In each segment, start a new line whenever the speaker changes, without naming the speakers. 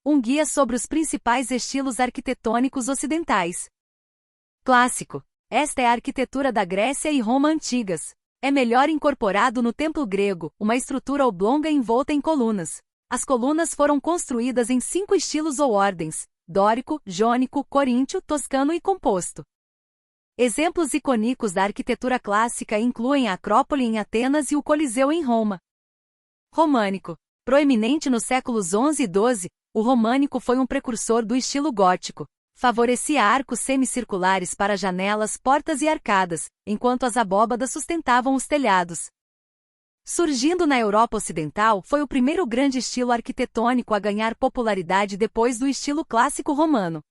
Um guia sobre os principais estilos arquitetônicos ocidentais. Clássico. Esta é a arquitetura da Grécia e Roma antigas. É melhor incorporado no templo grego, uma estrutura oblonga envolta em colunas. As colunas foram construídas em 5 estilos ou ordens: dórico, jônico, coríntio, toscano e composto. Exemplos icônicos da arquitetura clássica incluem a Acrópole em Atenas e o Coliseu em Roma. Românico. Proeminente nos séculos XI e XII, o românico foi um precursor do estilo gótico. Favorecia arcos semicirculares para janelas, portas e arcadas, enquanto as abóbadas sustentavam os telhados. Surgindo na Europa Ocidental, foi o primeiro grande estilo arquitetônico a ganhar popularidade depois do estilo clássico romano.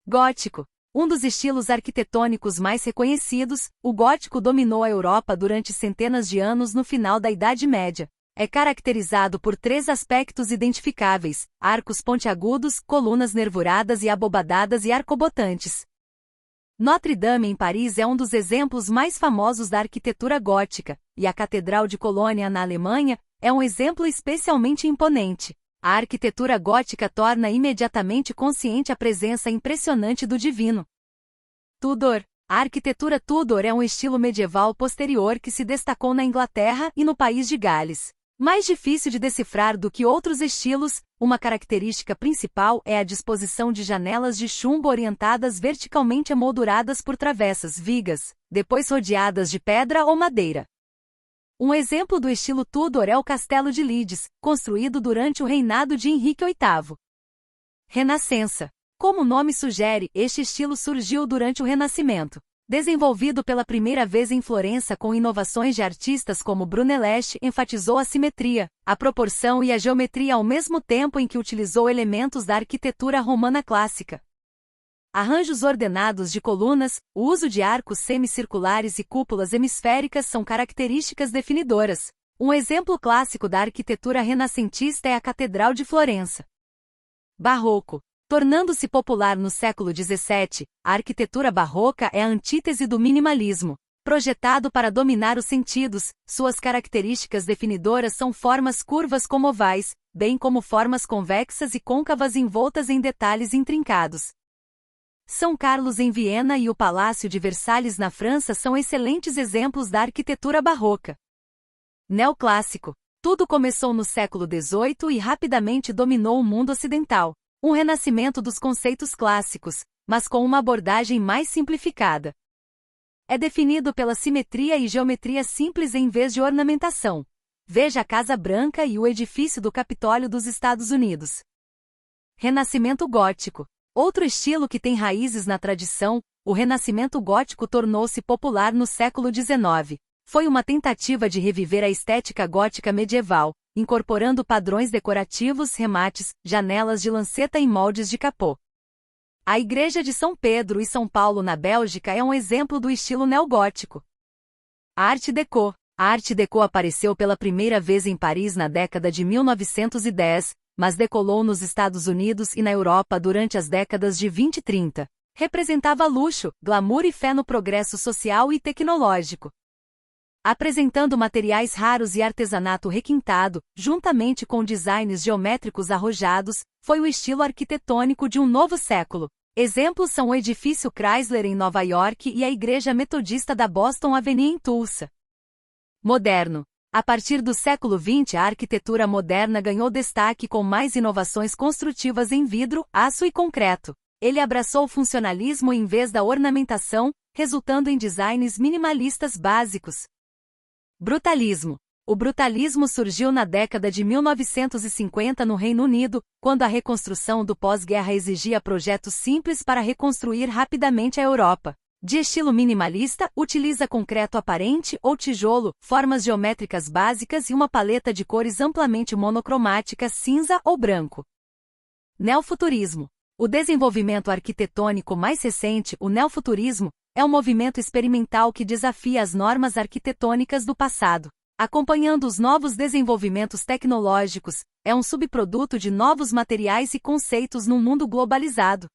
Gótico. Um dos estilos arquitetônicos mais reconhecidos, o gótico dominou a Europa durante centenas de anos no final da Idade Média. É caracterizado por 3 aspectos identificáveis: arcos pontiagudos, colunas nervuradas e abobadadas e arcobotantes. Notre-Dame em Paris é um dos exemplos mais famosos da arquitetura gótica, e a Catedral de Colônia na Alemanha é um exemplo especialmente imponente. A arquitetura gótica torna imediatamente consciente a presença impressionante do divino. Tudor. A arquitetura Tudor é um estilo medieval posterior que se destacou na Inglaterra e no país de Gales. Mais difícil de decifrar do que outros estilos, uma característica principal é a disposição de janelas de chumbo orientadas verticalmente emolduradas por travessas, vigas, depois rodeadas de pedra ou madeira. Um exemplo do estilo Tudor é o Castelo de Leeds, construído durante o reinado de Henrique VIII. Renascença. Como o nome sugere, este estilo surgiu durante o Renascimento. Desenvolvido pela primeira vez em Florença com inovações de artistas como Brunelleschi, enfatizou a simetria, a proporção e a geometria ao mesmo tempo em que utilizou elementos da arquitetura romana clássica. Arranjos ordenados de colunas, o uso de arcos semicirculares e cúpulas hemisféricas são características definidoras. Um exemplo clássico da arquitetura renascentista é a Catedral de Florença. Barroco. Tornando-se popular no século XVII, a arquitetura barroca é a antítese do minimalismo. Projetado para dominar os sentidos, suas características definidoras são formas curvas como ovais, bem como formas convexas e côncavas envoltas em detalhes intrincados. São Carlos em Viena e o Palácio de Versalhes na França são excelentes exemplos da arquitetura barroca. Neoclássico. Tudo começou no século XVIII e rapidamente dominou o mundo ocidental. Um renascimento dos conceitos clássicos, mas com uma abordagem mais simplificada. É definido pela simetria e geometria simples em vez de ornamentação. Veja a Casa Branca e o edifício do Capitólio dos Estados Unidos. Renascimento gótico. Outro estilo que tem raízes na tradição, o Renascimento gótico tornou-se popular no século XIX. Foi uma tentativa de reviver a estética gótica medieval, incorporando padrões decorativos, remates, janelas de lanceta e moldes de capô. A Igreja de São Pedro e São Paulo na Bélgica é um exemplo do estilo neogótico. Art Deco. A Art Deco apareceu pela primeira vez em Paris na década de 1910, mas decolou nos Estados Unidos e na Europa durante as décadas de 20 e 30. Representava luxo, glamour e fé no progresso social e tecnológico. Apresentando materiais raros e artesanato requintado, juntamente com designs geométricos arrojados, foi o estilo arquitetônico de um novo século. Exemplos são o edifício Chrysler em Nova York e a Igreja Metodista da Boston Avenue em Tulsa. Moderno. A partir do século XX, a arquitetura moderna ganhou destaque com mais inovações construtivas em vidro, aço e concreto. Ele abraçou o funcionalismo em vez da ornamentação, resultando em designs minimalistas básicos. Brutalismo. O brutalismo surgiu na década de 1950 no Reino Unido, quando a reconstrução do pós-guerra exigia projetos simples para reconstruir rapidamente a Europa. De estilo minimalista, utiliza concreto aparente ou tijolo, formas geométricas básicas e uma paleta de cores amplamente monocromáticas cinza ou branco. Neofuturismo. O desenvolvimento arquitetônico mais recente, o neofuturismo, é um movimento experimental que desafia as normas arquitetônicas do passado. Acompanhando os novos desenvolvimentos tecnológicos, é um subproduto de novos materiais e conceitos num mundo globalizado.